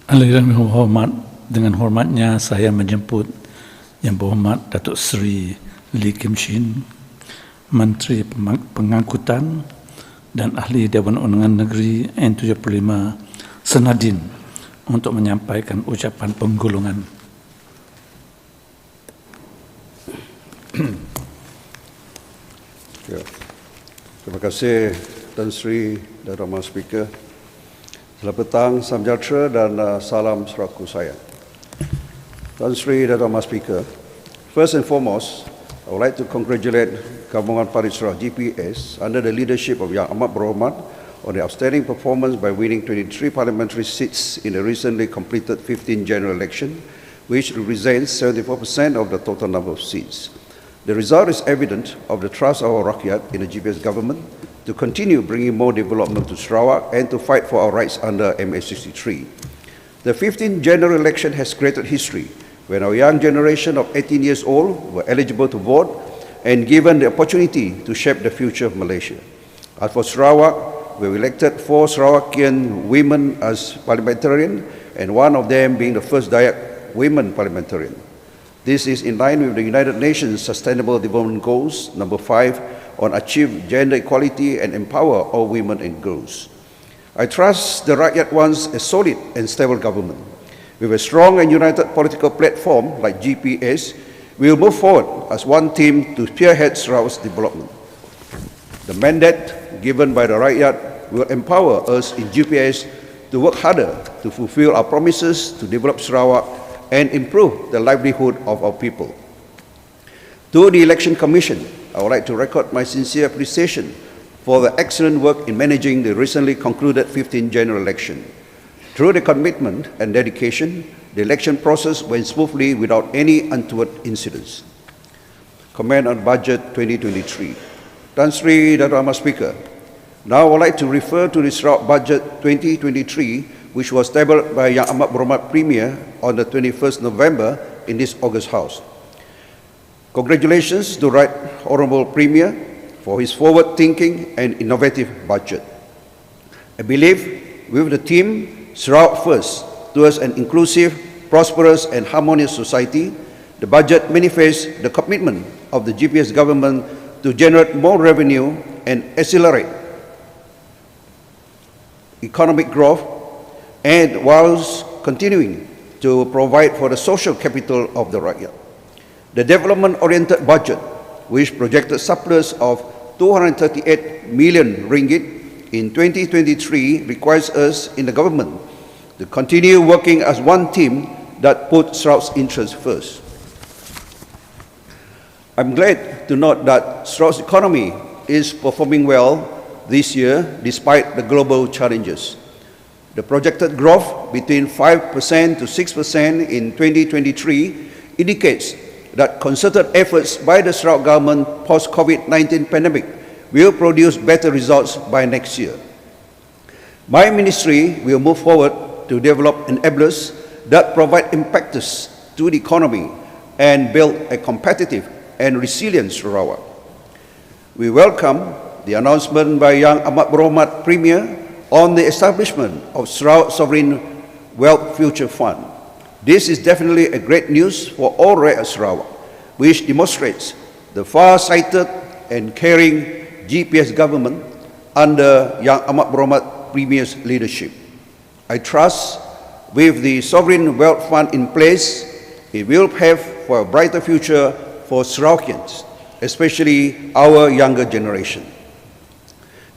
Aliran hormat, dengan hormatnya saya menjemput Yang Berhormat Datuk Seri Lee Kim Shin, Menteri Pengangkutan dan Ahli Dewan Undangan Negeri N75 Senadin untuk menyampaikan ucapan penggulungan. Ya. Terima kasih Tan Sri dan Ramah Speaker. Selamat petang, salam sejahtera dan salam seraku saya. Tan Sri dan Ramah Speaker, first and foremost, I would like to congratulate Gabungan Parti Sarawak GPS under the leadership of Yang Amat Berhormat on the outstanding performance by winning 23 parliamentary seats in the recently completed 15th general election, which represents 74% of the total number of seats. The result is evident of the trust of our rakyat in the GPS government to continue bringing more development to Sarawak and to fight for our rights under MA63. The 15th general election has created history when our young generation of 18 years old were eligible to vote and given the opportunity to shape the future of Malaysia. As for Sarawak, we elected 4 Sarawakian women as parliamentarian, and one of them being the first Dayak women parliamentarian. This is in line with the United Nations Sustainable Development Goals, number 5, on achieve gender equality and empower all women and girls. I trust the Rakyat wants a solid and stable government. With a strong and united political platform like GPS, we will move forward as one team to spearhead Sarawak's development. The mandate given by the Rakyat will empower us in GPS to work harder to fulfill our promises to develop Sarawak and improve the livelihood of our people. To the Election Commission, I would like to record my sincere appreciation for the excellent work in managing the recently concluded 15th general election. Through the commitment and dedication, the election process went smoothly without any untoward incidents. Comment on Budget 2023. Tan Sri dan Ramah Speaker, now I would like to refer to the Sarawak Budget 2023, which was tabled by Yang Amat Berhormat Premier on the 21st November in this August House. Congratulations to Right Honourable Premier for his forward-thinking and innovative budget. I believe with the theme Sarawak First towards an inclusive, prosperous and harmonious society, the budget manifests the commitment of the GPS government to generate more revenue and accelerate economic growth, and whilst continuing to provide for the social capital of the Rakyat. The development-oriented budget, which projected surplus of 238 million ringgit in 2023, requires us in the government to continue working as one team that puts Sarawak's interests first. I'm glad to note that Sarawak's economy is performing well this year despite the global challenges. The projected growth between 5% to 6% in 2023 indicates that concerted efforts by the Sarawak government post-COVID-19 pandemic will produce better results by next year. My ministry will move forward to develop enablers that provide impetus to the economy and build a competitive and resilient Sarawak. We welcome the announcement by Yang Amat Berhormat Premier on the establishment of Sarawak Sovereign Wealth Future Fund. This is definitely a great news for all rakyat Sarawak, which demonstrates the far-sighted and caring GPS government under Yang Amat Berhormat Premier's leadership. I trust with the Sovereign Wealth Fund in place, it will pave for a brighter future for Sarawakians, especially our younger generation.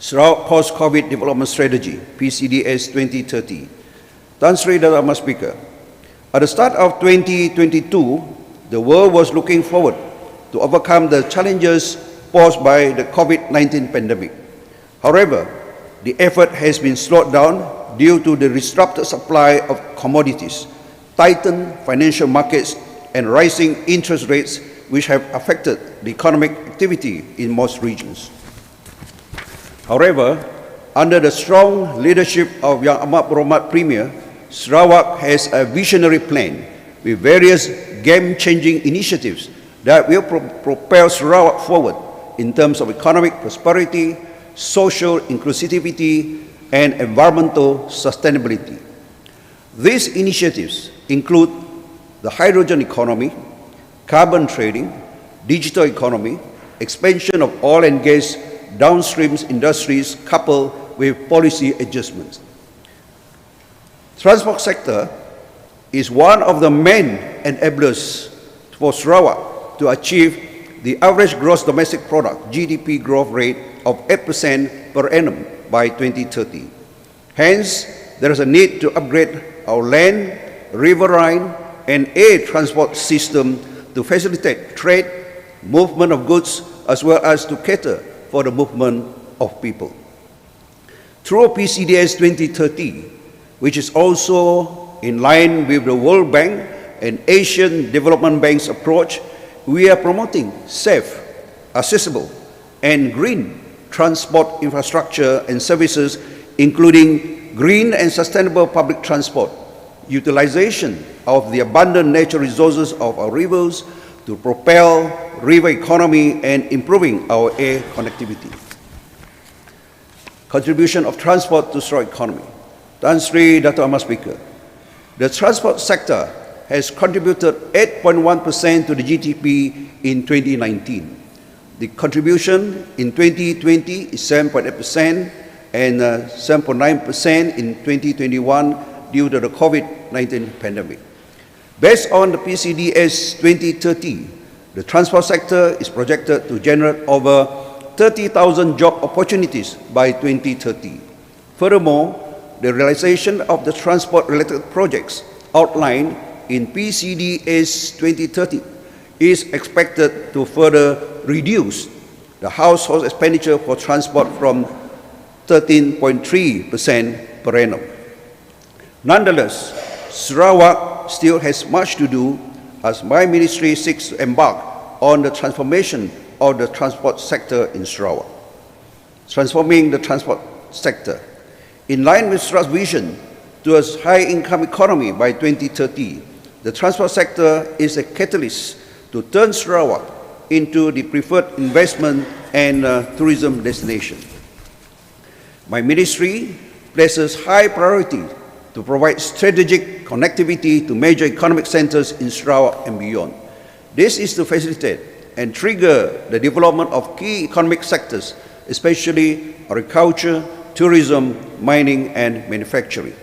Sarawak Post-COVID Development Strategy, PCDS 2030. Tan Sri dan Ramah Speaker, at the start of 2022, the world was looking forward to overcome the challenges posed by the COVID-19 pandemic. However, the effort has been slowed down due to the disrupted supply of commodities, tightened financial markets, and rising interest rates, which have affected the economic activity in most regions. However, under the strong leadership of Yang Amat Berhormat Premier, Sarawak has a visionary plan with various game-changing initiatives that will propel Sarawak forward in terms of economic prosperity, social inclusivity, and environmental sustainability. These initiatives include the hydrogen economy, carbon trading, digital economy, expansion of oil and gas downstream industries coupled with policy adjustments. Transport sector is one of the main enablers for Sarawak to achieve the average gross domestic product (GDP) growth rate of 8% per annum by 2030. Hence, there is a need to upgrade our land, riverine, and air transport system to facilitate trade, movement of goods, as well as to cater for the movement of people. Through PCDS 2030, which is also in line with the World Bank and Asian Development Bank's approach, we are promoting safe, accessible, and green transport infrastructure and services, including green and sustainable public transport, utilization of the abundant natural resources of our rivers to propel river economy and improving our air connectivity. Contribution of transport to Sarawak economy. Tan Sri Dato' Ahmad Speaker, the transport sector has contributed 8.1% to the GDP in 2019. The contribution in 2020 is 7.8% and 7.9% in 2021 due to the COVID-19 pandemic. Based on the PCDS 2030, the transport sector is projected to generate over 30,000 job opportunities by 2030. Furthermore, the realization of the transport-related projects outlined in PCDS 2030 is expected to further reduce the household expenditure for transport from 13.3% per annum. Nonetheless, Sarawak still has much to do as my ministry seeks to embark on the transformation of the transport sector in Sarawak. Transforming the transport sector. In line with Sarawak's vision towards high-income economy by 2030, the transport sector is a catalyst to turn Sarawak into the preferred investment and tourism destination. My ministry places high priority to provide strategic connectivity to major economic centers in Sarawak and beyond. This is to facilitate and trigger the development of key economic sectors, especially agriculture, tourism, mining, and manufacturing.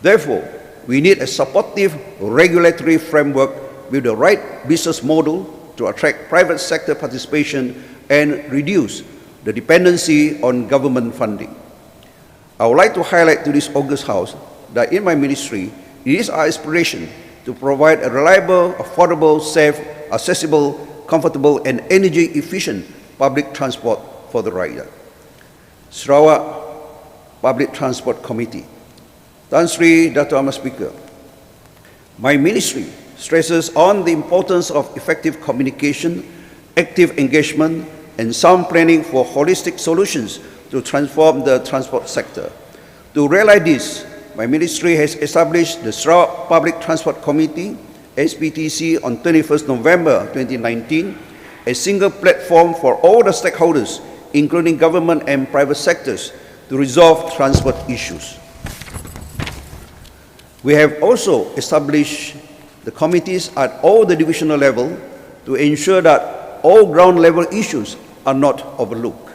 Therefore, we need a supportive regulatory framework with the right business model to attract private sector participation and reduce the dependency on government funding. I would like to highlight to this August House that in my ministry, it is our aspiration to provide a reliable, affordable, safe, accessible, comfortable, and energy-efficient public transport for the rider. Sarawak Public Transport Committee. Tan Sri Dato' Ahmad Speaker, my ministry stresses on the importance of effective communication, active engagement, and sound planning for holistic solutions to transform the transport sector. To realize this, my ministry has established the Sarawak Public Transport Committee, SPTC, on 21st November 2019, a single platform for all the stakeholders, including government and private sectors, to resolve transport issues. We have also established the committees at all the divisional level to ensure that all ground level issues are not overlooked.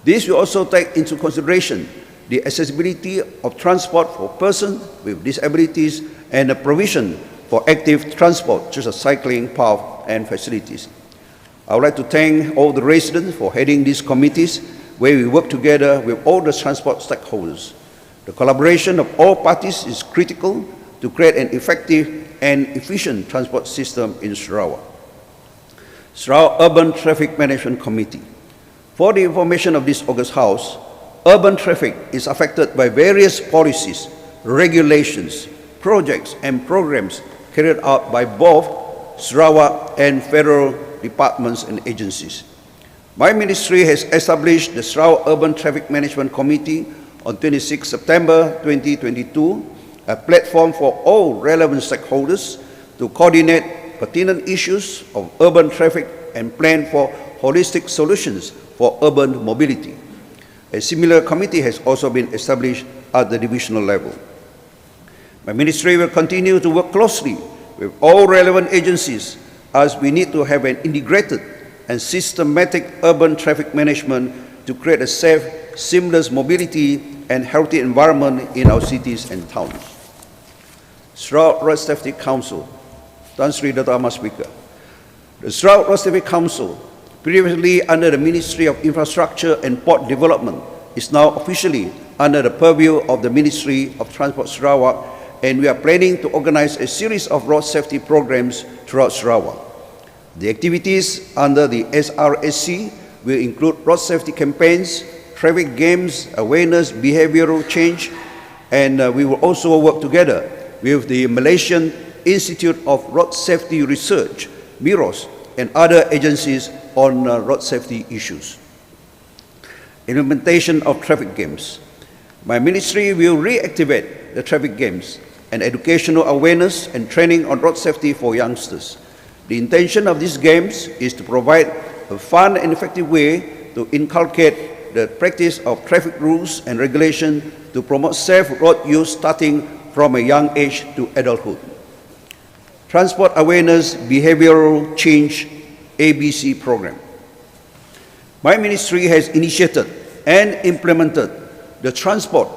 This will also take into consideration the accessibility of transport for persons with disabilities and the provision for active transport, such as cycling paths and facilities. I would like to thank all the residents for heading these committees where we work together with all the transport stakeholders. The collaboration of all parties is critical to create an effective and efficient transport system in Sarawak. Sarawak Urban Traffic Management Committee. For the information of this August House, urban traffic is affected by various policies, regulations, projects, and programs carried out by both Sarawak and federal departments and agencies. My ministry has established the Sarawak Urban Traffic Management Committee on 26 September 2022, a platform for all relevant stakeholders to coordinate pertinent issues of urban traffic and plan for holistic solutions for urban mobility. A similar committee has also been established at the divisional level. My ministry will continue to work closely with all relevant agencies as we need to have an integrated and systematic urban traffic management to create a safe, seamless mobility and healthy environment in our cities and towns. Sarawak Road Safety Council, Tan Sri Dato' Ahmad Speaker. The Sarawak Road Safety Council, previously under the Ministry of Infrastructure and Port Development, is now officially under the purview of the Ministry of Transport Sarawak, and we are planning to organize a series of road safety programs throughout Sarawak. The activities under the SRSC will include road safety campaigns, traffic games, awareness, behavioral change, and we will also work together with the Malaysian Institute of Road Safety Research, MIROS, and other agencies on road safety issues. Implementation of traffic games. My ministry will reactivate the traffic games and educational awareness and training on road safety for youngsters. The intention of these games is to provide a fun and effective way to inculcate the practice of traffic rules and regulation to promote safe road use starting from a young age to adulthood. Transport Awareness Behavioral Change ABC Program. My ministry has initiated and implemented the Transport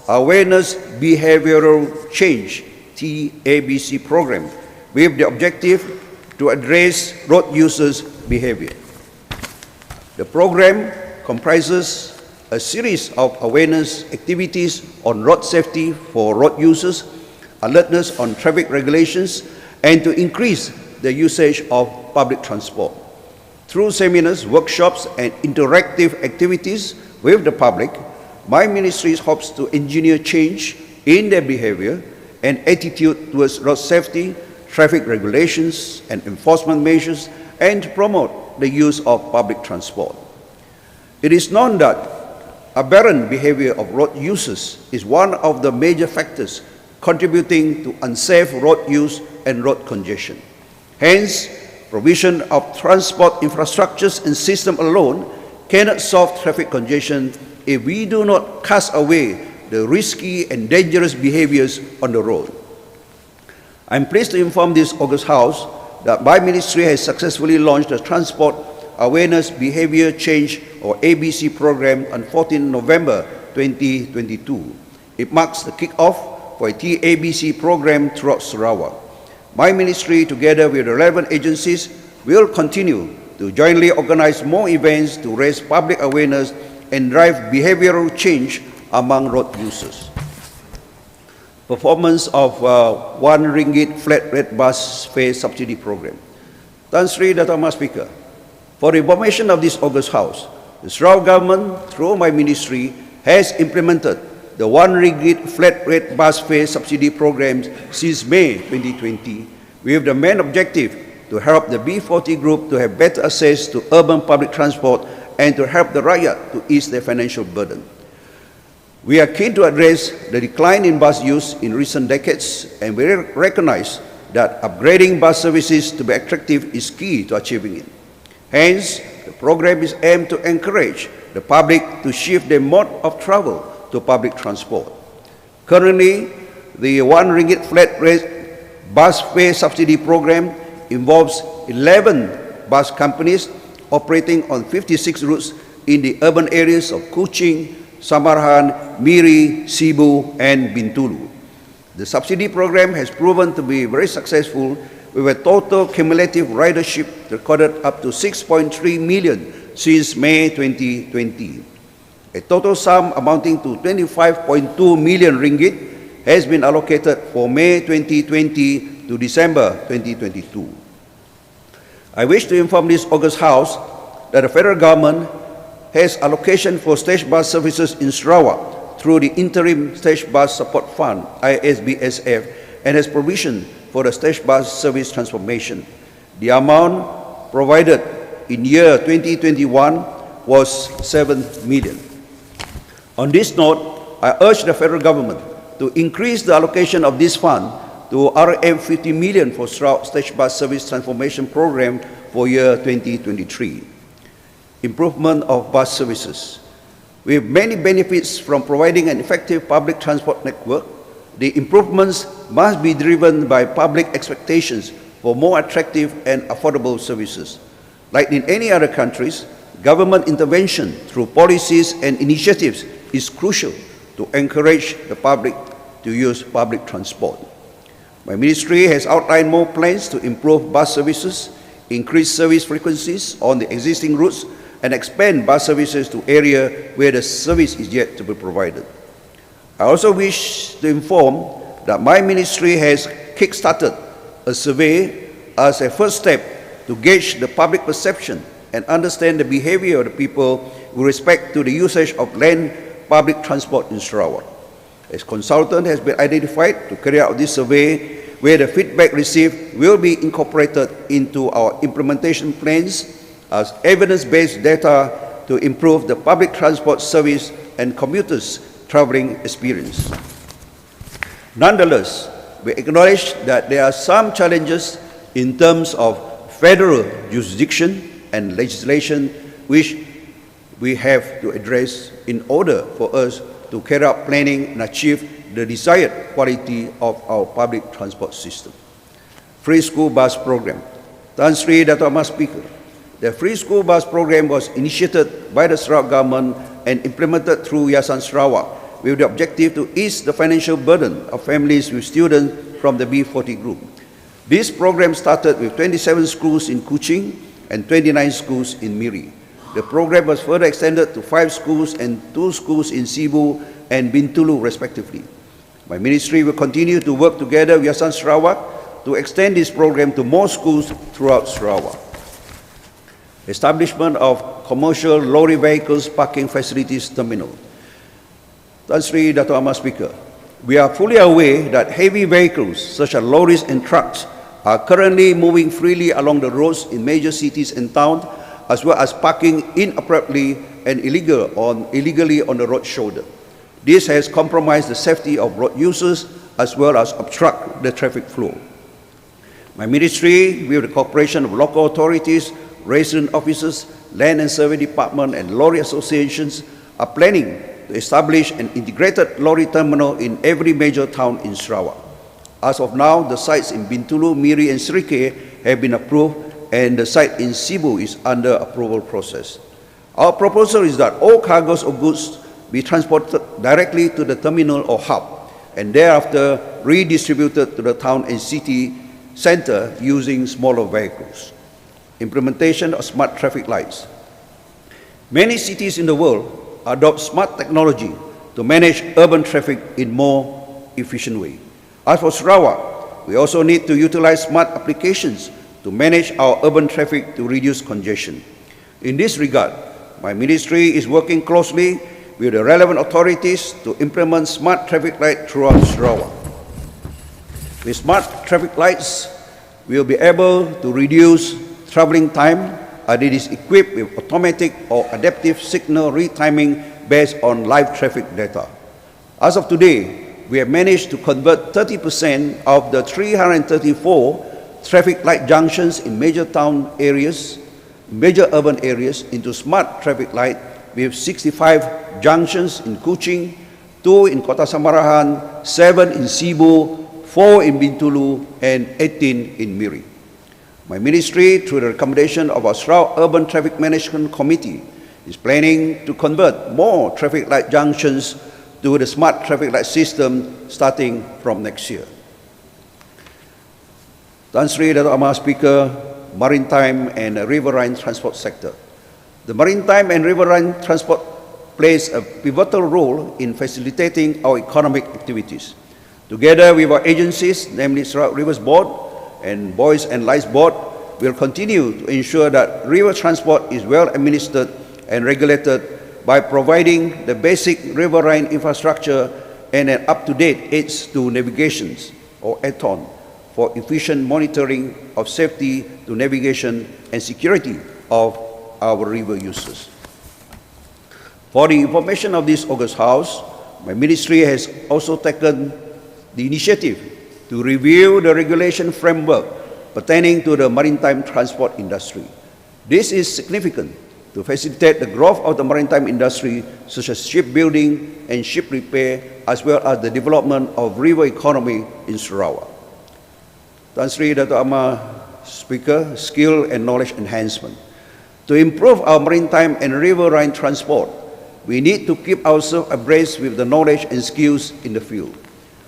Awareness Behavioral Change TABC program with the objective to address road users' behavior. The program comprises a series of awareness activities on road safety for road users, alertness on traffic regulations, and to increase the usage of public transport. Through seminars, workshops, and interactive activities with the public, my ministry hopes to engineer change in their behavior and attitude towards road safety, traffic regulations, and enforcement measures, and to promote the use of public transport. It is known that aberrant behavior of road users is one of the major factors contributing to unsafe road use and road congestion. Hence, provision of transport infrastructures and system alone cannot solve traffic congestion if we do not cast away the risky and dangerous behaviors on the road. I am pleased to inform this August House that my ministry has successfully launched the Transport Awareness Behavior Change or ABC program on 14 November 2022. It marks the kick-off for a TABC program throughout Sarawak. My ministry, together with the relevant agencies, will continue to jointly organize more events to raise public awareness and drive behavioral change among road users. Performance of RM1 flat rate bus fare subsidy program. Tan Sri Dato' Ahmad Speaker, for the information of this August House, the Sarawak government, through my ministry, has implemented the RM1 flat rate bus fare subsidy program since May 2020, with the main objective to help the B40 group to have better access to urban public transport and to help the rakyat to ease their financial burden. We are keen to address the decline in bus use in recent decades, and we recognize that upgrading bus services to be attractive is key to achieving it. Hence, the program is aimed to encourage the public to shift their mode of travel to public transport. Currently, the RM1 flat rate bus fare subsidy program involves 11 bus companies operating on 56 routes in the urban areas of Kuching, Samarahan, Miri, Sibu, and Bintulu. The subsidy program has proven to be very successful, with a total cumulative ridership recorded up to 6.3 million since May 2020. A total sum amounting to 25.2 million ringgit has been allocated for May 2020 to December 2022. I wish to inform this August House that the federal government has allocation for stage bus services in Sarawak through the Interim Stage Bus Support Fund, ISBSF, and has provision for the stage bus service transformation. The amount provided in year 2021 was 7 million. On this note, I urge the federal government to increase the allocation of this fund to RM50 million for Sarawak stage bus service transformation program for year 2023. Improvement of bus services. We have many benefits from providing an effective public transport network. The improvements must be driven by public expectations for more attractive and affordable services. Like in any other countries, government intervention through policies and initiatives is crucial to encourage the public to use public transport. My ministry has outlined more plans to improve bus services, increase service frequencies on the existing routes, and expand bus services to areas where the service is yet to be provided. I also wish to inform that my ministry has kick-started a survey as a first step to gauge the public perception and understand the behavior of the people with respect to the usage of land public transport in Sarawak. A consultant has been identified to carry out this survey, where the feedback received will be incorporated into our implementation plans as evidence-based data to improve the public transport service and commuters' travelling experience. Nonetheless, we acknowledge that there are some challenges in terms of federal jurisdiction and legislation which we have to address in order for us to carry out planning and achieve the desired quality of our public transport system. Free School Bus Program. Tan Sri Dato' Ahmad Speaker, the Free School Bus Program was initiated by the Sarawak government and implemented through Yayasan Sarawak with the objective to ease the financial burden of families with students from the B40 group. This program started with 27 schools in Kuching and 29 schools in Miri. The program was further extended to 5 schools and 2 schools in Cebu and Bintulu respectively. My ministry will continue to work together with Yayasan Sarawak to extend this program to more schools throughout Sarawak. Establishment of commercial lorry vehicles parking facilities terminal. Tan Sri Dato' Ahmad Speaker, we are fully aware that heavy vehicles such as lorries and trucks are currently moving freely along the roads in major cities and towns, as well as parking inappropriately and illegally on the road shoulder. This has compromised the safety of road users as well as obstruct the traffic flow. My ministry, with the cooperation of local authorities, resident officers, land and survey department, and lorry associations, are planning to establish an integrated lorry terminal in every major town in Sarawak. As of now, the sites in Bintulu, Miri, and Serikeh have been approved, and the site in Cebu is under approval process. Our proposal is that all cargoes of goods be transported directly to the terminal or hub, and thereafter redistributed to the town and city center using smaller vehicles. Implementation of smart traffic lights. Many cities in the world adopt smart technology to manage urban traffic in more efficient way. As for Sarawak, we also need to utilize smart applications to manage our urban traffic to reduce congestion. In this regard, my ministry is working closely with the relevant authorities to implement smart traffic lights throughout Sarawak. With smart traffic lights, we will be able to reduce travelling time as it is equipped with automatic or adaptive signal retiming based on live traffic data. As of today, we have managed to convert 30% of the 334 traffic light junctions in major town areas, major urban areas into smart traffic light, with 65 junctions in Kuching, 2 in Kota Samarahan, 7 in Cebu, 4 in Bintulu, and 18 in Miri. My ministry, through the recommendation of our Sarawak Urban Traffic Management Committee, is planning to convert more traffic light junctions to the smart traffic light system starting from next year. Tan Sri Dato' Ahmad Speaker, Maritime and Riverine Transport Sector. The maritime and riverine transport plays a pivotal role in facilitating our economic activities. Together with our agencies, namely Sarawak Rivers Board and Buoys and Lights Board, will continue to ensure that river transport is well administered and regulated by providing the basic riverine infrastructure and an up-to-date aids to navigations, or ATON, for efficient monitoring of safety to navigation and security of our river users. For the information of this August House, my ministry has also taken the initiative to review the regulation framework pertaining to the maritime transport industry. This is significant to facilitate the growth of the maritime industry, such as shipbuilding and ship repair, as well as the development of river economy in Sarawak. Tan Sri Dato' Amar Speaker, skill and knowledge enhancement. To improve our maritime and riverine transport, we need to keep ourselves abreast with the knowledge and skills in the field.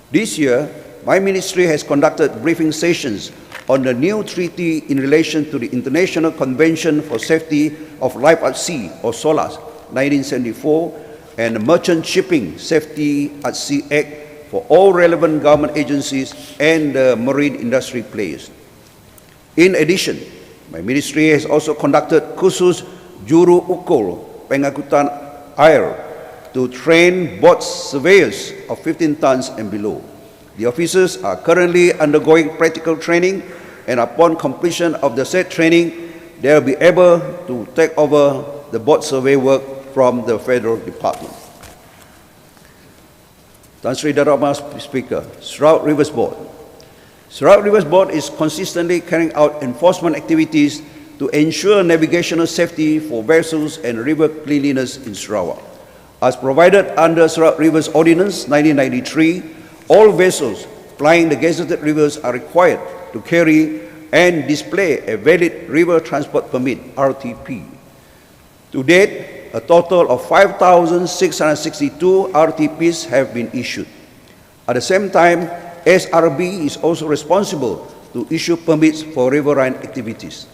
This year, my ministry has conducted briefing sessions on the new treaty in relation to the International Convention for Safety of Life at Sea, or SOLAS, 1974, and the Merchant Shipping Safety at Sea Act for all relevant government agencies and the marine industry players. In addition, my ministry has also conducted kursus Juru Ukul Pengangkutan Air to train boat surveyors of 15 tons and below. The officers are currently undergoing practical training, and upon completion of the said training, they will be able to take over the boat survey work from the federal department. Tan Sri Dato' Amar Speaker, Sarawak Rivers Board. Sarawak Rivers Board is consistently carrying out enforcement activities to ensure navigational safety for vessels and river cleanliness in Sarawak. As provided under Sarawak Rivers Ordinance 1993, all vessels plying the gazetted rivers are required to carry and display a valid river transport permit, RTP. To date, a total of 5,662 RTPs have been issued. At the same time, SRB is also responsible to issue permits for riverine activities.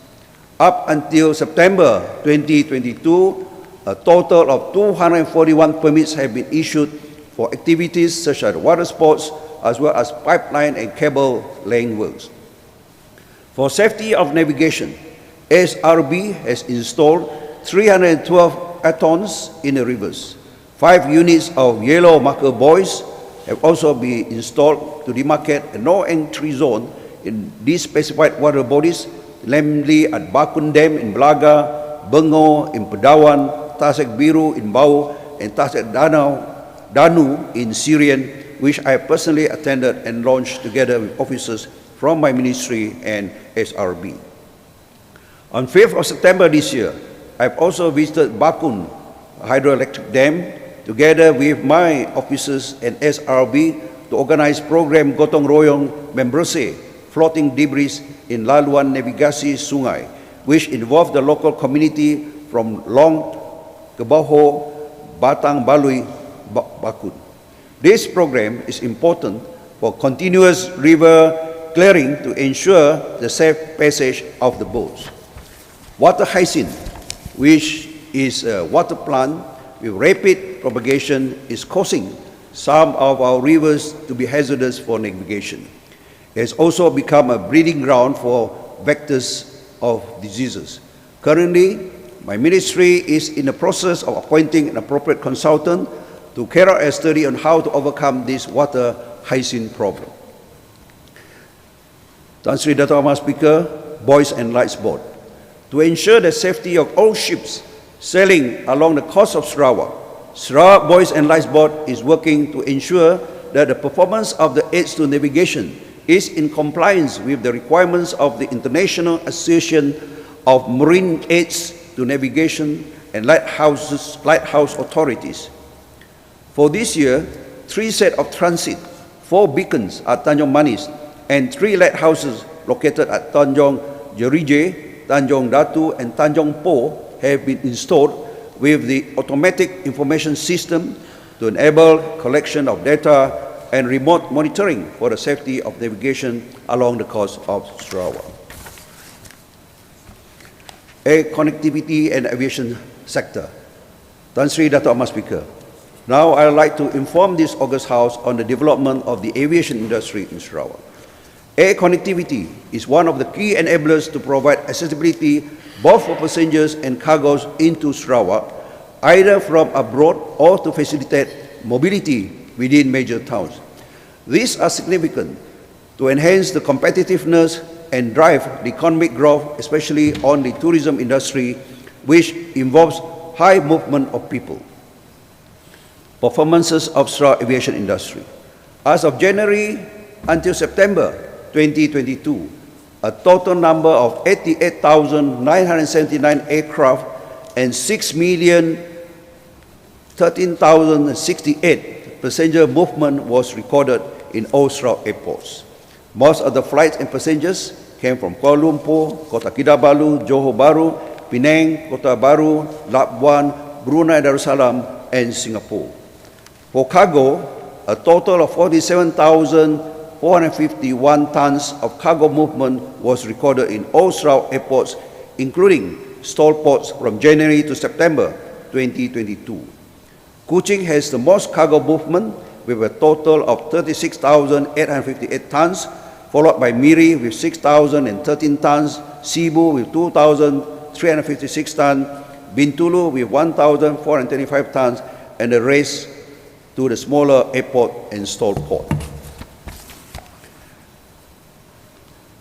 Up until September 2022, a total of 241 permits have been issued for activities such as water sports, as well as pipeline and cable laying works. For safety of navigation, SRB has installed 312 atons in the rivers. 5 units of yellow marker buoys have also been installed to demarcate a no-entry zone in these specified water bodies, namely at Bakun Dam in Belaga, Bengo in Pedawan, Tasek Biru in Bau, and Tasek Danu in Siaran, which I personally attended and launched together with officers from my ministry and SRB. On 5th of September this year, I've also visited Bakun Hydroelectric Dam together with my officers and SRB to organize program Gotong Royong Membrose, floating debris in Laluan Navigasi Sungai, which involved the local community from Long, Kebaho, Batang, Balui, Bakun. This program is important for continuous river clearing to ensure the safe passage of the boats. Water hyacinth, which is a water plant with rapid propagation, is causing some of our rivers to be hazardous for navigation. It has also become a breeding ground for vectors of diseases. Currently, my ministry is in the process of appointing an appropriate consultant to carry out a study on how to overcome this water hyacinth problem. Tan Sri Dato' Amar Speaker, Buoys and Lights Board. To ensure the safety of all ships sailing along the coast of Sarawak, Sarawak Buoys and Lights Board is working to ensure that the performance of the aids to navigation is in compliance with the requirements of the International Association of Marine Aids to Navigation and Lighthouse Authorities. For this year, 3 sets of transit, 4 beacons at Tanjung Manis, and 3 lighthouses located at Tanjung Jerije, Tanjung Datu, and Tanjung Po have been installed with the automatic information system to enable collection of data and remote monitoring for the safety of navigation along the coast of Sarawak. Air connectivity and aviation sector. Tan Sri Dato' Amar Speaker. Now I would like to inform this August House on the development of the aviation industry in Sarawak. Air connectivity is one of the key enablers to provide accessibility both for passengers and cargoes into Sarawak, either from abroad or to facilitate mobility within major towns. These are significant to enhance the competitiveness and drive the economic growth, especially on the tourism industry, which involves high movement of people. Performances of Sarawak aviation industry. As of January until September 2022, a total number of 88,979 aircraft and 6,013,068 passenger movement was recorded in all Sarawak airports. Most of the flights and passengers came from Kuala Lumpur, Kota Kinabalu, Johor Bahru, Penang, Kota Baru, Labuan, Brunei Darussalam, and Singapore. For cargo, a total of 47,451 tons of cargo movement was recorded in all Sarawak airports, including stall ports from January to September 2022. Kuching has the most cargo movement with a total of 36,858 tons, followed by Miri with 6,013 tons, Sibu with 2,356 tons, Bintulu with 1,425 tons, and the rest to the smaller airport and stall port.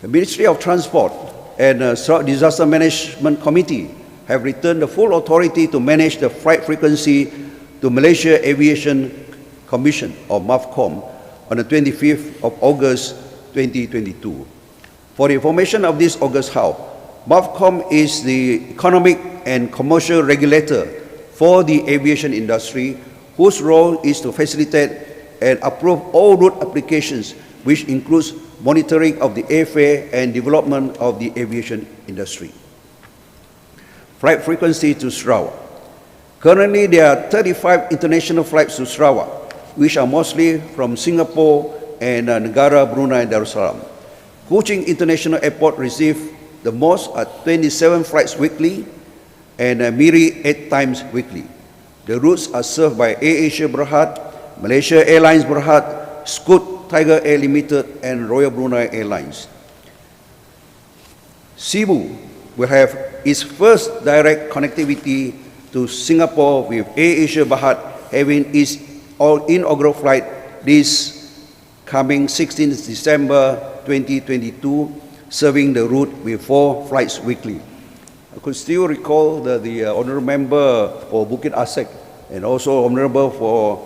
The Ministry of Transport and Sarawak Disaster Management Committee have returned the full authority to manage the flight frequency to Malaysia Aviation Commission, or MAVCOM, on the 25th of August 2022. For the information of this August how, MAVCOM is the economic and commercial regulator for the aviation industry, whose role is to facilitate and approve all route applications, which includes monitoring of the airfare and development of the aviation industry. Flight frequency to Sarawak. Currently, there are 35 international flights to Sarawak, which are mostly from Singapore and Negara Brunei Darussalam. Kuching International Airport received the most at 27 flights weekly, and Miri 8 times weekly. The routes are served by AirAsia Berhad, Malaysia Airlines Berhad, Scoot Tiger Air Limited, and Royal Brunei Airlines. Sibu will have its first direct connectivity to Singapore, with AirAsia Berhad having its inaugural flight this coming 16th December 2022, serving the route with 4 flights weekly. I could still recall that the honourable member for Bukit Asek and also honourable for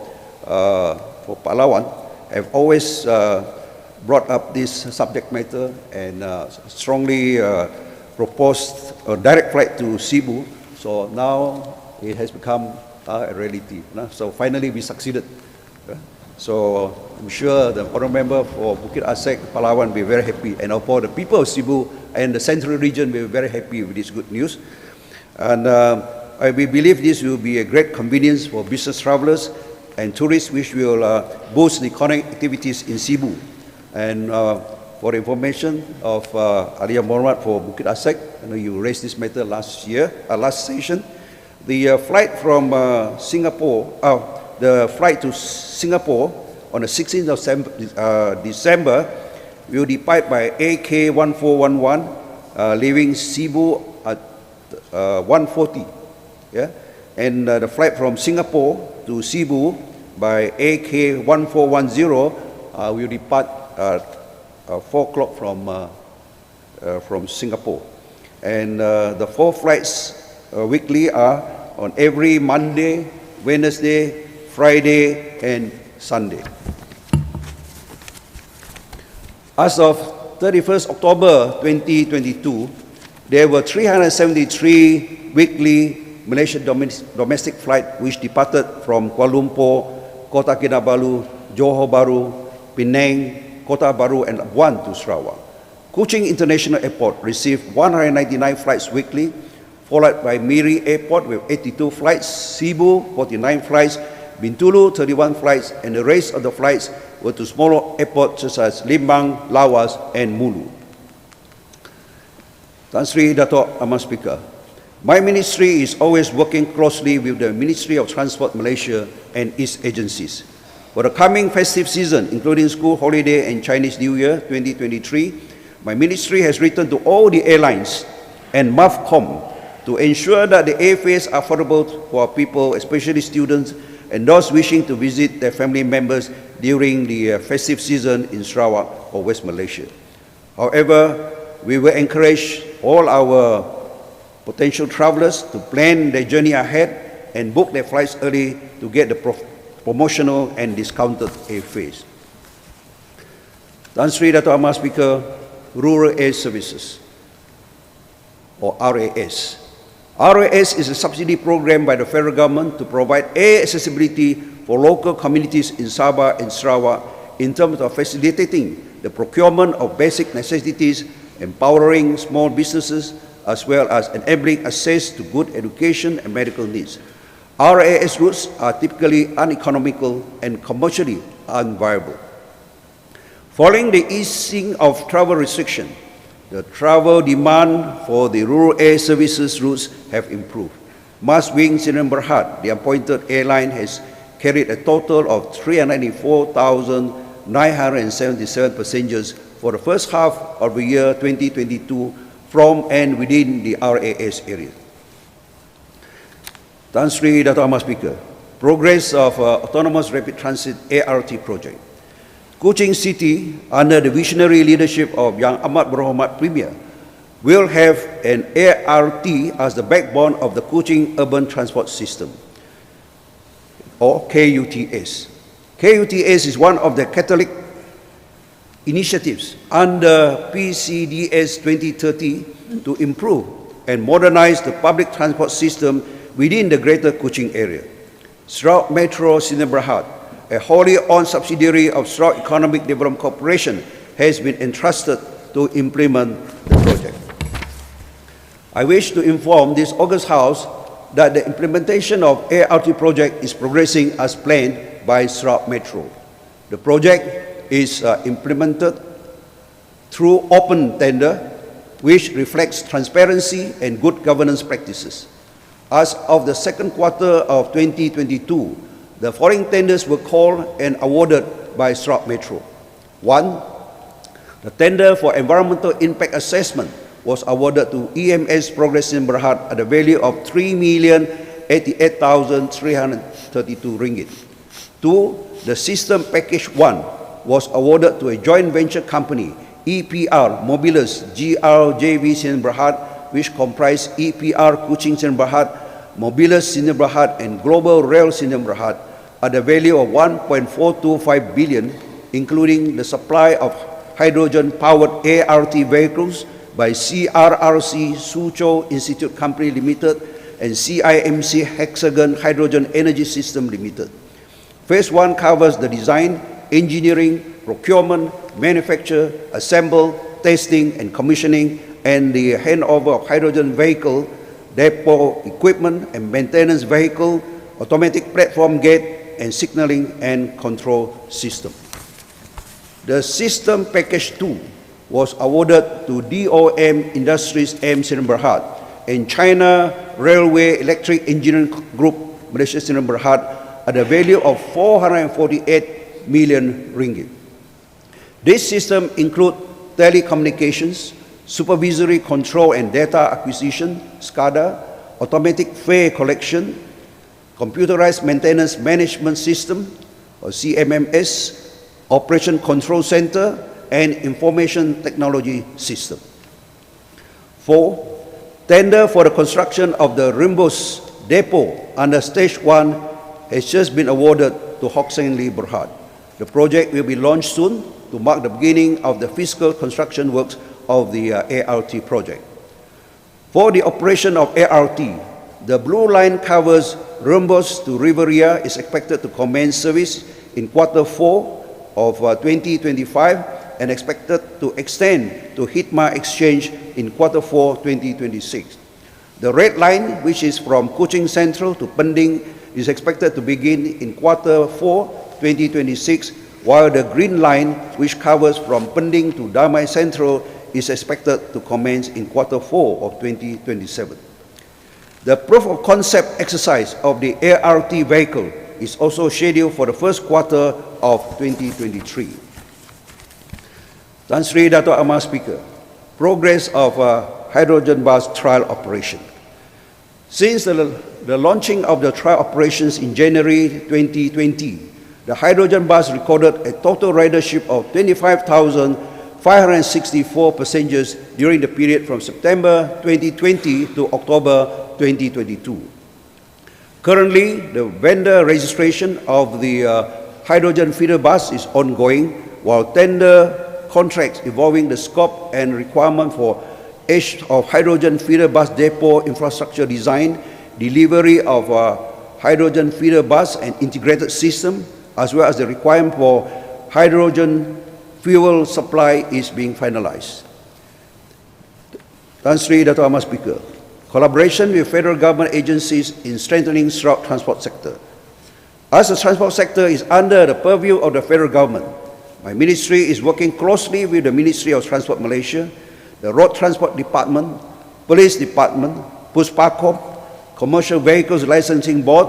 Palawan have always brought up this subject matter and strongly proposed a direct flight to Sibu. So now it has become a reality. So finally we succeeded. So I'm sure the honourable member for Bukit Asek, Palawan will be very happy, and for the people of Sibu and the central region will be very happy with this good news. And we believe this will be a great convenience for business travellers and tourists, which will boost the economic activities in Sibu. And for information of Aliyah Mohamad for Bukit Asek, I know you raised this matter last session. The flight from Singapore, the flight to Singapore on the 16th of December will depart by AK1411, leaving Sibu at 1:40. Yeah? And the flight from Singapore to Sibu by AK1410 will depart at 4 o'clock from Singapore. And the 4 flights weekly are on every Monday, Wednesday, Friday, and Sunday. As of 31st October 2022, there were 373 weekly Malaysian domestic flights which departed from Kuala Lumpur, Kota Kinabalu, Johor Bahru, Penang, Kota Baru, and Labuan to Sarawak. Kuching International Airport received 199 flights weekly, followed by Miri Airport with 82 flights, Sibu 49 flights, Bintulu 31 flights, and the rest of the flights were to smaller airports such as Limbang, Lawas, and Mulu. Tan Sri Dato' Amar Speaker, my ministry is always working closely with the Ministry of Transport Malaysia and its agencies. For the coming festive season, including school holiday and Chinese New Year 2023, my ministry has written to all the airlines and MAVCOM to ensure that the airfares are affordable for people, especially students, and those wishing to visit their family members during the festive season in Sarawak or West Malaysia. However, we will encourage all our potential travellers to plan their journey ahead and book their flights early to get the promotional and discounted airfares. Tan Sri Dato' Amar Speaker, Rural Air Services, or RAS. RAS is a subsidy program by the federal government to provide air accessibility for local communities in Sabah and Sarawak in terms of facilitating the procurement of basic necessities, empowering small businesses, as well as enabling access to good education and medical needs. RAS routes are typically uneconomical and commercially unviable. Following the easing of travel restriction, the travel demand for the rural air services routes have improved. Mas Wing Siaran Berhad, the appointed airline, has carried a total of 394,977 passengers for the first half of the year 2022 from and within the RAS area. Tan Sri Dato' Ahmad Speaker, progress of Autonomous Rapid Transit ART project. Kuching City, under the visionary leadership of Yang Amat Berhormat Premier, will have an ART as the backbone of the Kuching Urban Transport System, or KUTS. KUTS is one of the catalytic initiatives under PCDS 2030 to improve and modernize the public transport system within the Greater Kuching area. Sarawak Metro Siaran Berhad, a wholly owned subsidiary of Sarawak Economic Development Corporation, has been entrusted to implement the project. I wish to inform this August House that the implementation of ART project is progressing as planned by Sarawak Metro. The project is implemented through open tender, which reflects transparency and good governance practices. As of the second quarter of 2022, the following tenders were called and awarded by Sarawak Metro. 1. The tender for environmental impact assessment was awarded to EMS Progress Siaran Berhad at a value of RM3,088,332. 2. The System Package 1 was awarded to a joint venture company, EPR Mobilus GRJV Siaran Berhad, which comprised EPR Kuching Siaran Berhad, Mobilus Siaran Berhad, and Global Rail Siaran Berhad, at a value of 1.425 billion, including the supply of hydrogen-powered ART vehicles by CRRC Suzhou Institute Company Limited and CIMC Hexagon Hydrogen Energy System Limited. Phase 1 covers the design, engineering, procurement, manufacture, assemble, testing and commissioning, and the handover of hydrogen vehicle, depot equipment and maintenance vehicle, automatic platform gate, and signaling and control system. The System Package 2 was awarded to DOM Industries M Siaran Berhad and China Railway Electric Engineering Group Malaysia Siaran Berhad at a value of 448 million ringgit. This system includes telecommunications, supervisory control and data acquisition, SCADA, automatic fare collection, computerized maintenance management system, or CMMS, operation control center, and information technology system. 4. Tender for the construction of the Rimbos depot under stage 1 has just been awarded to Hock Seng Lee Berhad. The project will be launched soon to mark the beginning of the physical construction works of the ART project. For the operation of ART, the Blue Line covers Rimbos to Riveria is expected to commence service in quarter 4 of 2025 and expected to extend to Hitma Exchange in quarter 4 2026. The Red Line, which is from Kuching Central to Pending, is expected to begin in quarter 4 2026, while the Green Line, which covers from Pending to Damai Central, is expected to commence in quarter 4 of 2027. The proof of concept exercise of the ART vehicle is also scheduled for the first quarter of 2023. Tan Sri Dato' Ahmad Speaker, progress of hydrogen bus trial operation. Since the launching of the trial operations in January 2020, the hydrogen bus recorded a total ridership of 25,564 passengers during the period from September 2020 to October 2022. Currently, the vendor registration of the hydrogen feeder bus is ongoing, while tender contracts involving the scope and requirement for edge of hydrogen feeder bus depot infrastructure design, delivery of hydrogen feeder bus and integrated system, as well as the requirement for hydrogen fuel supply is being finalized. Tan Sri Dato' Amar Speaker, collaboration with federal government agencies in strengthening Sarawak transport sector. As the transport sector is under the purview of the federal government, my ministry is working closely with the Ministry of Transport Malaysia, the Road Transport Department, Police Department, Puspakom, Commercial Vehicles Licensing Board,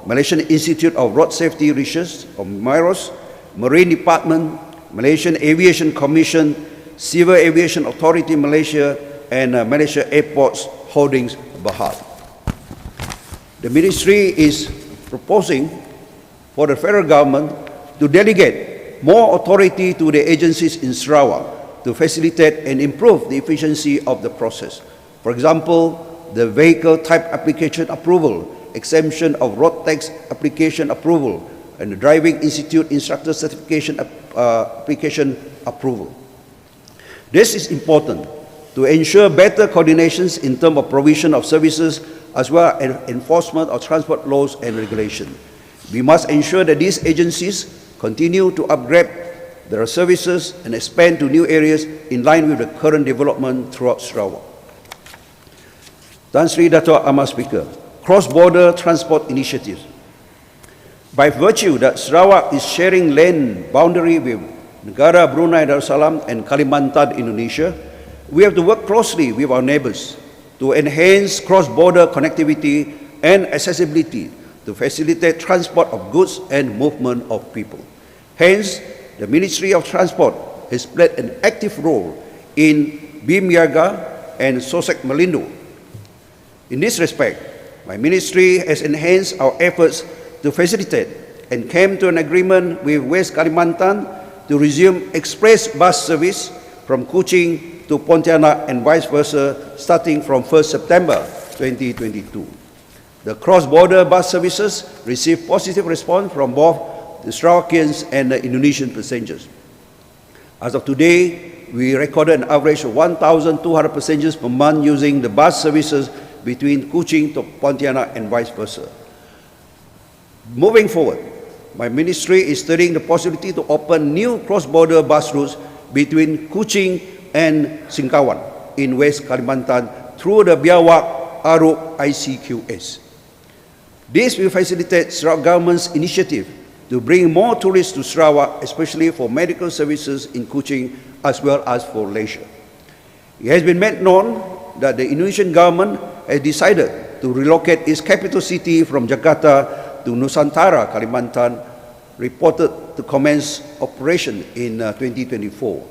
Malaysian Institute of Road Safety Research, or MIROS, Marine Department, Malaysian Aviation Commission, Civil Aviation Authority Malaysia, and Malaysia Airports Holdings Berhad. The ministry is proposing for the federal government to delegate more authority to the agencies in Sarawak to facilitate and improve the efficiency of the process. For example, the vehicle type application approval, exemption of road tax application approval, and the driving institute instructor certification application approval. This is important to ensure better coordinations in terms of provision of services as well as enforcement of transport laws and regulations. We must ensure that these agencies continue to upgrade their services and expand to new areas in line with the current development throughout Sarawak. Tan Sri Dato' Amar Speaker, cross-border transport initiatives. By virtue that Sarawak is sharing land boundary with Negara Brunei Darussalam and Kalimantan, Indonesia, we have to work closely with our neighbors to enhance cross-border connectivity and accessibility to facilitate transport of goods and movement of people. Hence, the Ministry of Transport has played an active role in Bimyaga and Sosek Malindo. In this respect, my ministry has enhanced our efforts to facilitate and came to an agreement with West Kalimantan to resume express bus service from Kuching to Pontianak and vice versa starting from 1st September 2022. The cross-border bus services received positive response from both the Sarawakians and the Indonesian passengers. As of today, we recorded an average of 1,200 passengers per month using the bus services between Kuching to Pontianak and vice versa. Moving forward, my ministry is studying the possibility to open new cross-border bus routes between Kuching and Singkawan in West Kalimantan through the Biawak Aruk ICQS. This will facilitate Sarawak government's initiative to bring more tourists to Sarawak, especially for medical services in Kuching as well as for leisure. It has been made known that the Indonesian government has decided to relocate its capital city from Jakarta to Nusantara, Kalimantan, reported to commence operation in 2024.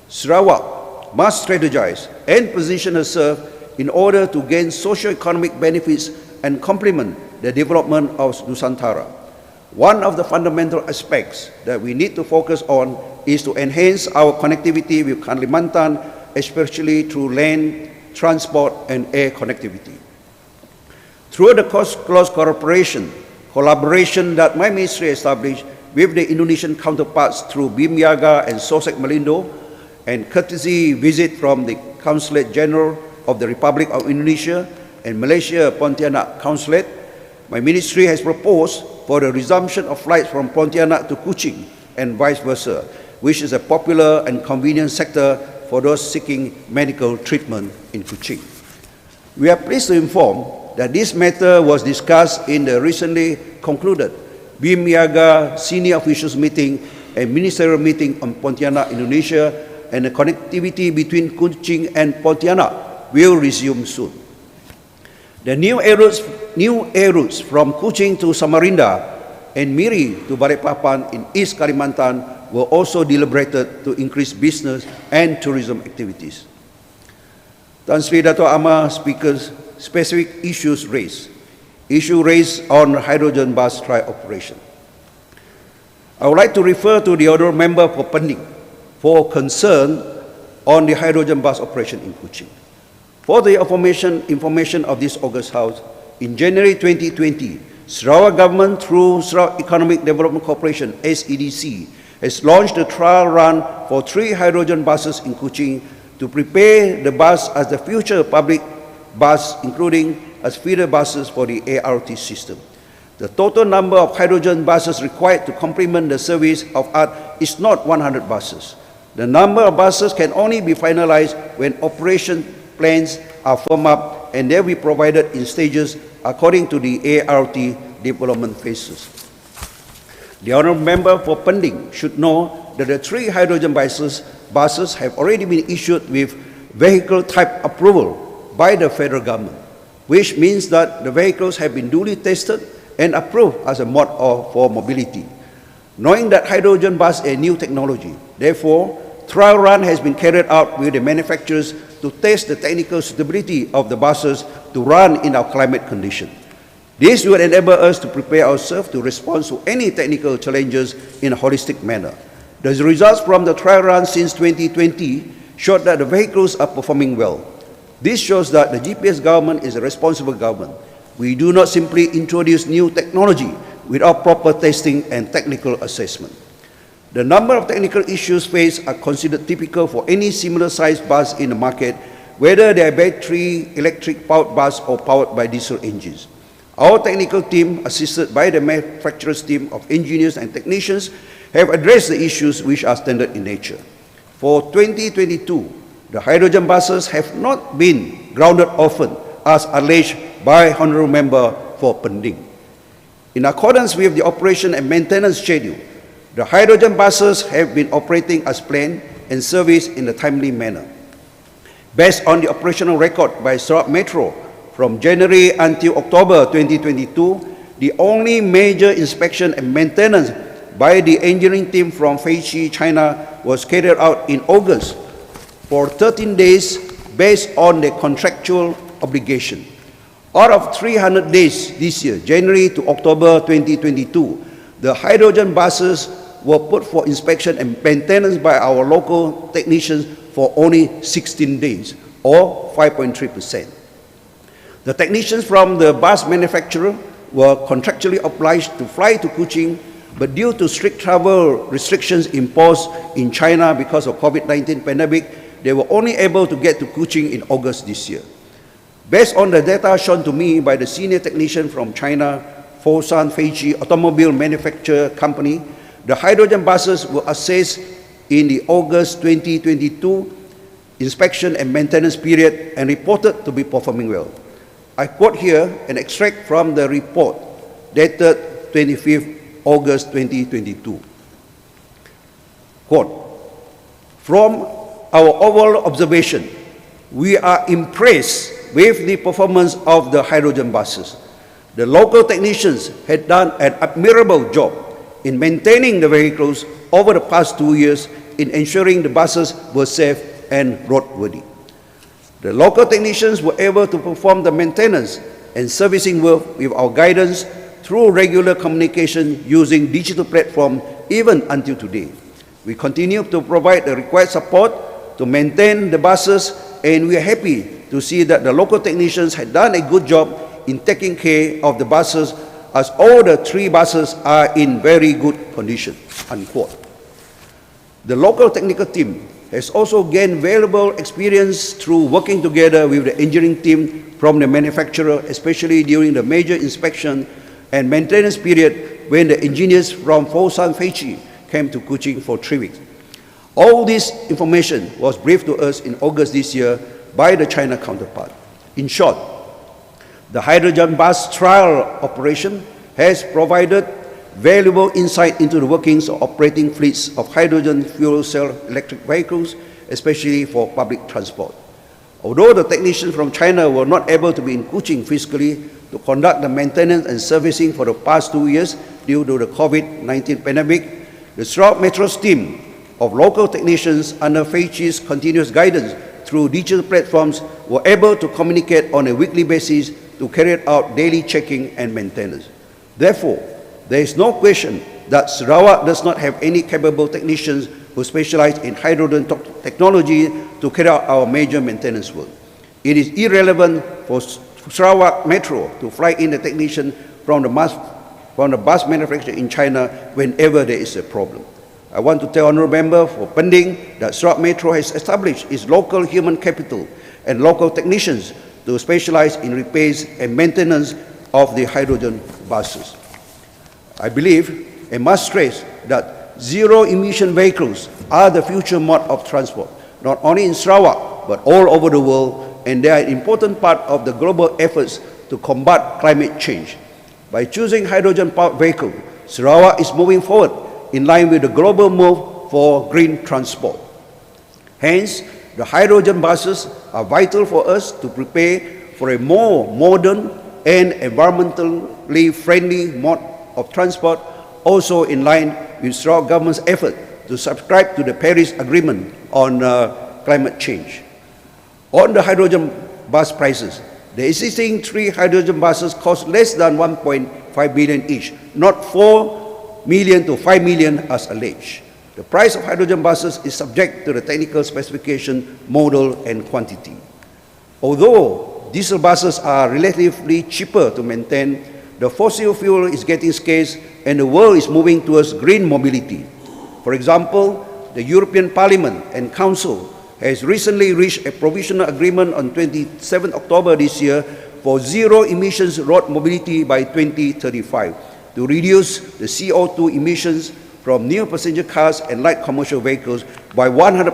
Sarawak must strategize and position herself in order to gain socio-economic benefits and complement the development of Nusantara. One of the fundamental aspects that we need to focus on is to enhance our connectivity with Kalimantan, especially through land, transport, and air connectivity. Through the close collaboration that my ministry established with the Indonesian counterparts through Bimyaga and Sosek Malindo, and courtesy visit from the Consulate General of the Republic of Indonesia and Malaysia Pontianak Consulate, my ministry has proposed for the resumption of flights from Pontianak to Kuching and vice versa, which is a popular and convenient sector for those seeking medical treatment in Kuching. We are pleased to inform that this matter was discussed in the recently concluded Bimyaga Senior Officials Meeting and Ministerial Meeting on Pontianak, Indonesia, and the connectivity between Kuching and Pontianak will resume soon. The new air routes from Kuching to Samarinda and Miri to Balikpapan in East Kalimantan were also deliberated to increase business and tourism activities. Tan Sri Dato' Amar Speaker's specific issues raised. Issue raised on hydrogen bus trial operation. I would like to refer to the honourable member for Pending for concern on the hydrogen bus operation in Kuching. For the information of this August House, in January 2020, Sarawak Government through Sarawak Economic Development Corporation (SEDC) has launched a trial run for 3 hydrogen buses in Kuching to prepare the bus as the future public bus, including as feeder buses for the ART system. The total number of hydrogen buses required to complement the service of ART is not 100 buses. The number of buses can only be finalized when operation plans are formed up, and they will be provided in stages according to the ART development phases. The honourable member for Pending should know that the 3 hydrogen buses have already been issued with vehicle type approval by the federal government, which means that the vehicles have been duly tested and approved as a mode for mobility. Knowing that hydrogen bus is a new technology, therefore, trial run has been carried out with the manufacturers to test the technical suitability of the buses to run in our climate condition. This will enable us to prepare ourselves to respond to any technical challenges in a holistic manner. The results from the trial run since 2020 showed that the vehicles are performing well. This shows that the GPS government is a responsible government. We do not simply introduce new technology without proper testing and technical assessment. The number of technical issues faced are considered typical for any similar-sized bus in the market, whether they are battery, electric powered bus or powered by diesel engines. Our technical team, assisted by the manufacturer's team of engineers and technicians, have addressed the issues which are standard in nature. For 2022, the hydrogen buses have not been grounded often, as alleged by Honourable Member for Pending. In accordance with the operation and maintenance schedule, the hydrogen buses have been operating as planned and serviced in a timely manner. Based on the operational record by Sarawak Metro from January until October 2022, the only major inspection and maintenance by the engineering team from Feiqi, China was carried out in August for 13 days based on the contractual obligation. Out of 300 days this year, January to October 2022, the hydrogen buses were put for inspection and maintenance by our local technicians for only 16 days, or 5.3%. The technicians from the bus manufacturer were contractually obliged to fly to Kuching, but due to strict travel restrictions imposed in China because of COVID-19 pandemic, they were only able to get to Kuching in August this year. Based on the data shown to me by the senior technician from China, Fosun Feiqi Automobile Manufacturer Company, the hydrogen buses were assessed in the August 2022 inspection and maintenance period and reported to be performing well. I quote here an extract from the report dated 25th August 2022. Quote, "From our overall observation, we are impressed with the performance of the hydrogen buses. The local technicians had done an admirable job in maintaining the vehicles over the past 2 years in ensuring the buses were safe and roadworthy. The local technicians were able to perform the maintenance and servicing work with our guidance through regular communication using digital platform even until today. We continue to provide the required support to maintain the buses, and we are happy to see that the local technicians had done a good job in taking care of the buses, as all the 3 buses are in very good condition." Unquote. The local technical team has also gained valuable experience through working together with the engineering team from the manufacturer, especially during the major inspection and maintenance period when the engineers from Fosun Feiqi came to Kuching for 3 weeks. All this information was briefed to us in August this year by the China counterpart. In short, the hydrogen bus trial operation has provided valuable insight into the workings of operating fleets of hydrogen fuel cell electric vehicles, especially for public transport. Although the technicians from China were not able to be in Kuching physically to conduct the maintenance and servicing for the past 2 years due to the COVID-19 pandemic, the Sarawak Metro's team of local technicians under Feiqi's continuous guidance through digital platforms were able to communicate on a weekly basis to carry out daily checking and maintenance. Therefore, there is no question that Sarawak does not have any capable technicians who specialize in hydrogen technology to carry out our major maintenance work. It is irrelevant for Sarawak Metro to fly in a technician from the bus manufacturer in China whenever there is a problem. I want to tell honourable member for pending that Sarawak Metro has established its local human capital and local technicians to specialise in repairs and maintenance of the hydrogen buses. I believe and must stress that zero-emission vehicles are the future mode of transport, not only in Sarawak but all over the world, and they are an important part of the global efforts to combat climate change. By choosing hydrogen-powered vehicles, Sarawak is moving forward in line with the global move for green transport. Hence, the hydrogen buses are vital for us to prepare for a more modern and environmentally friendly mode of transport, also in line with Sarawak government's effort to subscribe to the Paris Agreement on climate change. On the hydrogen bus prices, the existing 3 hydrogen buses cost less than 1.5 million each, not 4 million to 5 million as alleged. The price of hydrogen buses is subject to the technical specification, model and quantity. Although diesel buses are relatively cheaper to maintain, the fossil fuel is getting scarce and the world is moving towards green mobility. For example, the European Parliament and Council has recently reached a provisional agreement on 27 October this year for zero emissions road mobility by 2035 to reduce the CO2 emissions from new passenger cars and light commercial vehicles by 100%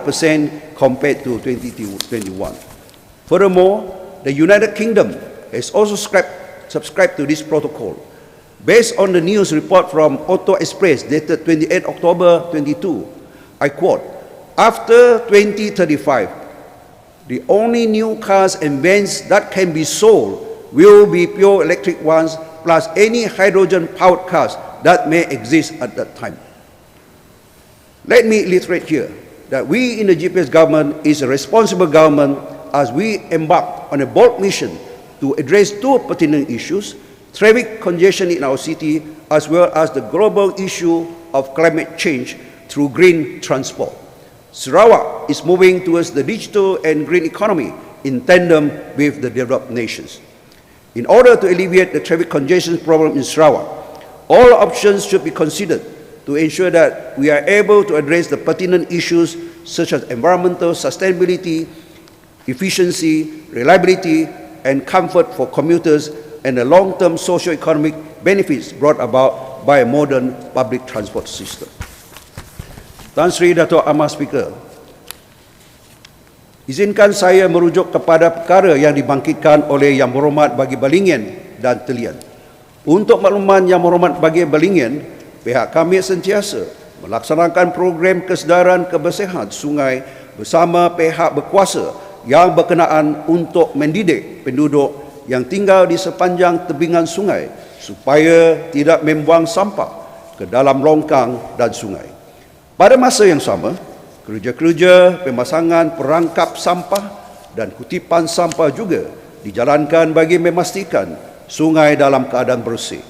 compared to 2021. Furthermore, the United Kingdom has also subscribed to this protocol. Based on the news report from Auto Express dated 28 October 22, I quote, "After 2035, the only new cars and vans that can be sold will be pure electric ones plus any hydrogen-powered cars that may exist at that time." Let me reiterate here that we in the GPS government is a responsible government as we embark on a bold mission to address 2 pertinent issues: traffic congestion in our city as well as the global issue of climate change through green transport. Sarawak is moving towards the digital and green economy in tandem with the developed nations. In order to alleviate the traffic congestion problem in Sarawak, all options should be considered to ensure that we are able to address the pertinent issues such as environmental sustainability, efficiency, reliability, and comfort for commuters, and the long-term socio-economic benefits brought about by a modern public transport system. Tan Sri Dato' Amar Speaker, izinkan saya merujuk kepada perkara yang dibangkitkan oleh Yang Berhormat Bagi Balingin dan Telian. Untuk makluman Yang Berhormat Bagi Balingin, pihak kami sentiasa melaksanakan program kesedaran kebersihan sungai bersama pihak berkuasa yang berkenaan untuk mendidik penduduk yang tinggal di sepanjang tebingan sungai supaya tidak membuang sampah ke dalam longkang dan sungai. Pada masa yang sama, kerja-kerja pemasangan perangkap sampah dan kutipan sampah juga dijalankan bagi memastikan sungai dalam keadaan bersih.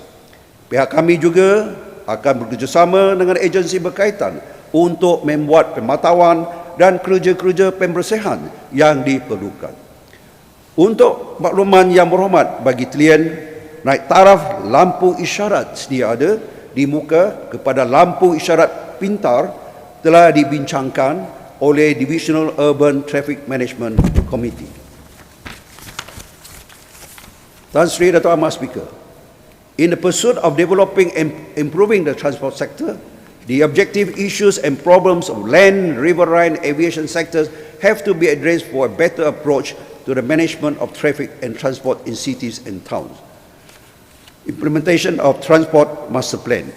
Pihak kami juga akan bekerjasama dengan agensi berkaitan untuk membuat pemantauan dan kerja-kerja pembersihan yang diperlukan. Untuk makluman Yang Berhormat Bagi Telian, naik taraf lampu isyarat sedia ada di muka kepada lampu isyarat pintar telah dibincangkan oleh Divisional Urban Traffic Management Committee. Tan Sri Dato' Amar Speaker, in the pursuit of developing and improving the transport sector, the objective issues and problems of land, riverine, aviation sectors have to be addressed for a better approach to the management of traffic and transport in cities and towns. Implementation of Transport Master Plan.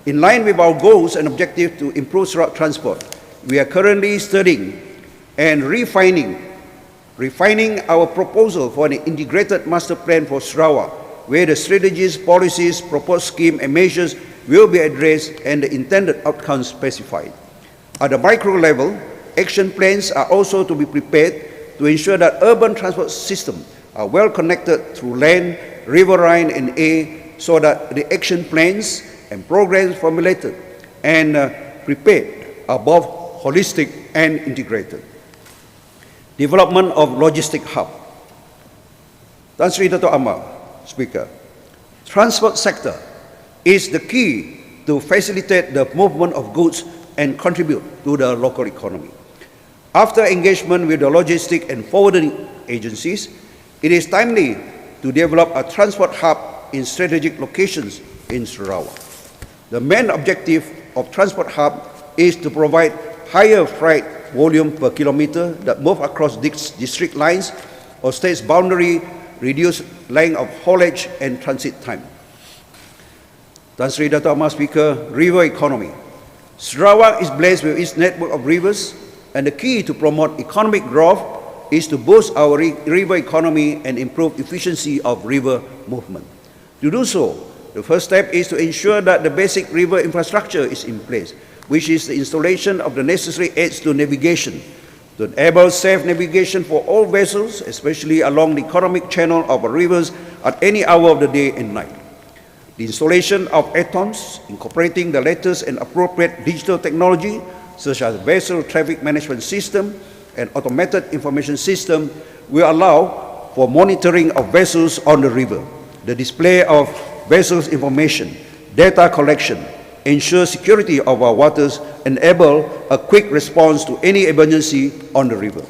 In line with our goals and objectives to improve Sarawak transport, we are currently studying and refining our proposal for an integrated master plan for Sarawak, where the strategies, policies, proposed scheme and measures will be addressed and the intended outcomes specified. At the micro level, action plans are also to be prepared to ensure that urban transport systems are well connected through land, riverine and air, so that the action plans and programs formulated and prepared are both holistic and integrated. Development of logistic hub. Tan Sri Dato' Amar, Speaker, transport sector is the key to facilitate the movement of goods and contribute to the local economy. After engagement with the logistic and forwarding agencies, it is timely to develop a transport hub in strategic locations in Sarawak. The main objective of transport hub is to provide higher freight volume per kilometer that move across district lines or state's boundary, reduce length of haulage and transit time. Tan Sri Dato' Amar Speaker, river economy. Sarawak is blessed with its network of rivers, and the key to promote economic growth is to boost our river economy and improve efficiency of river movement. To do so, the first step is to ensure that the basic river infrastructure is in place, which is the installation of the necessary aids to navigation, to enable safe navigation for all vessels, especially along the economic channel of our rivers at any hour of the day and night. The installation of ATOMs, incorporating the latest and appropriate digital technology, such as vessel traffic management system and automated information system, will allow for monitoring of vessels on the river, the display of vessels information, data collection, ensure security of our waters, enable a quick response to any emergency on the river.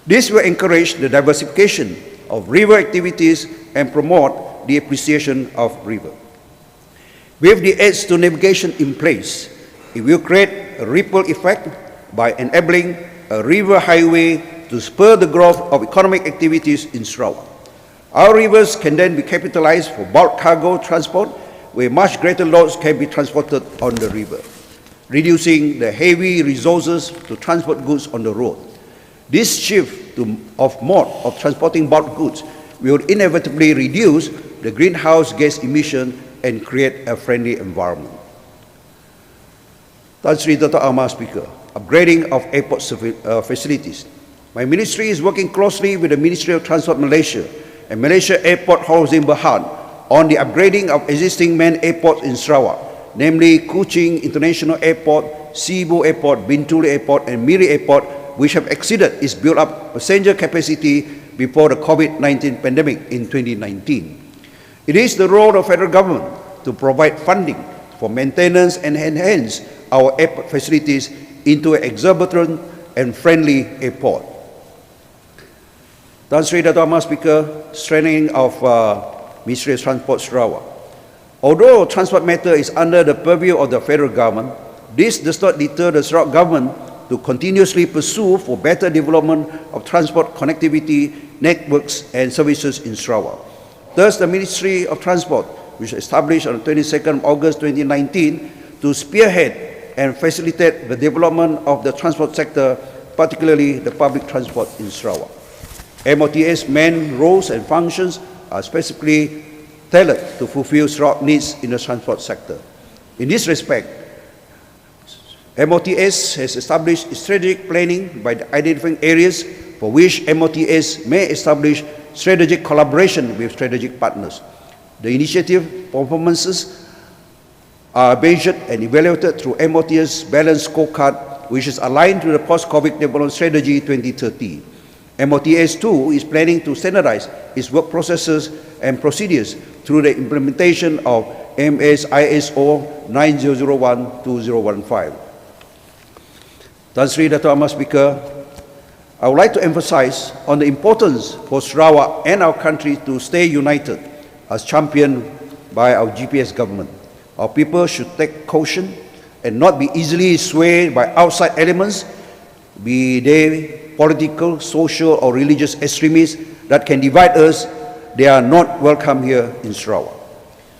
This will encourage the diversification of river activities and promote the appreciation of river. With the aids to navigation in place, it will create a ripple effect by enabling a river highway to spur the growth of economic activities in Sarawak. Our rivers can then be capitalized for bulk cargo transport, where much greater loads can be transported on the river, reducing the heavy resources to transport goods on the road. This shift of mode of transporting bulk goods will inevitably reduce the greenhouse gas emission and create a friendly environment. Tan Sri Dato' Amar Speaker, upgrading of airport facilities. My ministry is working closely with the Ministry of Transport Malaysia and Malaysia Airport Housing Berhad on the upgrading of existing main airports in Sarawak, namely Kuching International Airport, Sibu Airport, Bintulu Airport, and Miri Airport, which have exceeded its built-up passenger capacity before the COVID-19 pandemic in 2019. It is the role of federal government to provide funding for maintenance and enhance our airport facilities into an exorbitant and friendly airport. Tan Sri Dato' Amar Speaker, strengthening of Ministry of Transport Sarawak. Although transport matter is under the purview of the federal government, this does not deter the Sarawak government to continuously pursue for better development of transport connectivity, networks and services in Sarawak. Thus, the Ministry of Transport, which was established on the 22nd of August 2019 to spearhead and facilitate the development of the transport sector, particularly the public transport in Sarawak. MOT's main roles and functions are specifically tailored to fulfill Sarawak needs in the transport sector. In this respect, MOTS has established strategic planning by identifying areas for which MOTS may establish strategic collaboration with strategic partners. The initiative performances are measured and evaluated through MOTS Balanced Scorecard, which is aligned to the Post-COVID Development Strategy 2030. MOTS too is planning to standardize its work processes and procedures through the implementation of MS ISO 9001-2015. Tan Sri Dato' Amar Speaker, I would like to emphasize on the importance for Sarawak and our country to stay united as championed by our GPS government. Our people should take caution and not be easily swayed by outside elements, be they political, social or religious extremists that can divide us. They are not welcome here in Sarawak.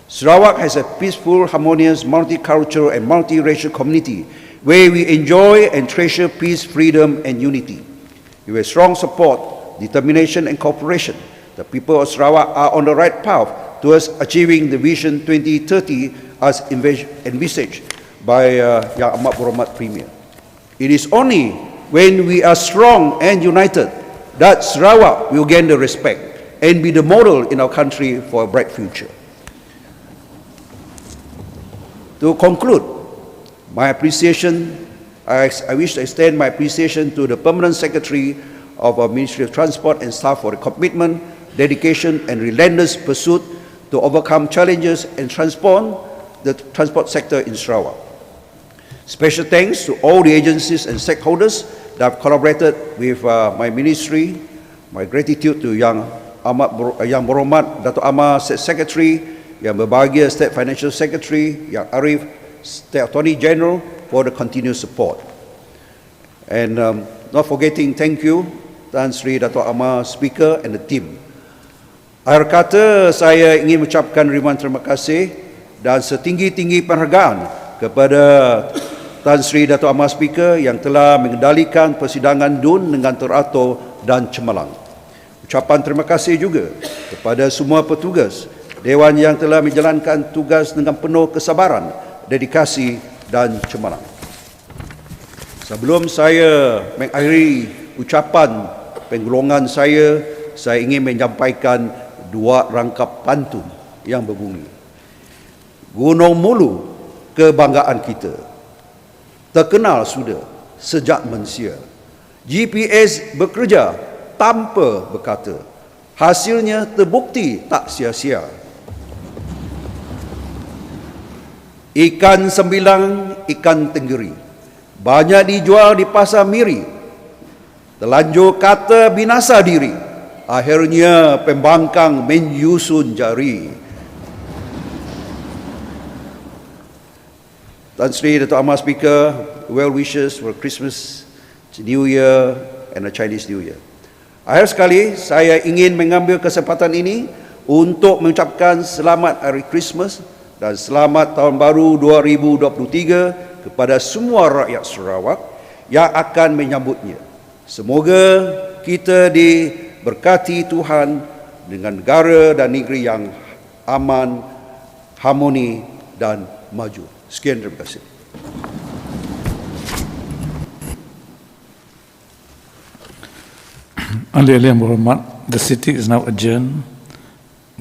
Sarawak has a peaceful, harmonious, multicultural and multiracial community where we enjoy and treasure peace, freedom and unity. With strong support, determination and cooperation, the people of Sarawak are on the right path towards achieving the Vision 2030 as envisaged by Yang Amat Berhormat Premier. It is only when we are strong and united that Sarawak will gain the respect and be the model in our country for a bright future. To conclude, my appreciation, I wish to extend my appreciation to the Permanent Secretary of our Ministry of Transport and staff for the commitment, dedication and relentless pursuit to overcome challenges and transform the transport sector in Sarawak. Special thanks to all the agencies and stakeholders that have collaborated with my ministry. My gratitude to Yang Berhormat Dato' Amar State Secretary, Yang Berbahagia State Financial Secretary, Yang Arif State Attorney General for the continuous support. And not forgetting, thank you Tan Sri Dato' Amar Speaker and the team. Akhir kata, saya ingin mengucapkan ribuan terima kasih dan setinggi-tinggi penghargaan kepada Tan Sri Dato' Amar Speaker yang telah mengendalikan persidangan DUN dengan teratur dan cemerlang. Ucapan terima kasih juga kepada semua petugas Dewan yang telah menjalankan tugas dengan penuh kesabaran, dedikasi dan cemerlang. Sebelum saya mengakhiri ucapan penggolongan saya ingin menyampaikan dua rangkap pantun yang berbunyi. Gunung Mulu, kebanggaan kita, terkenal sudah sejak mensia. GPS bekerja tanpa berkata, hasilnya terbukti tak sia-sia. Ikan sembilang, ikan tenggiri, banyak dijual di pasar Miri. Terlanjur kata binasa diri, akhirnya pembangkang menyusun jari. Tan Sri Dato' Amar Speaker, well wishes for Christmas, New Year and a Chinese New Year. Akhir sekali, saya ingin mengambil kesempatan ini untuk mengucapkan selamat Hari Christmas dan selamat Tahun Baru 2023 kepada semua rakyat Sarawak yang akan menyambutnya. Semoga kita diberkati Tuhan dengan negara dan negeri yang aman, harmoni dan maju. Sekian, terima kasih. Ahli-ahli yang berhormat, the sitting is now adjourned.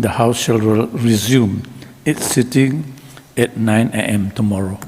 The House shall resume its sitting at 9 a.m. tomorrow.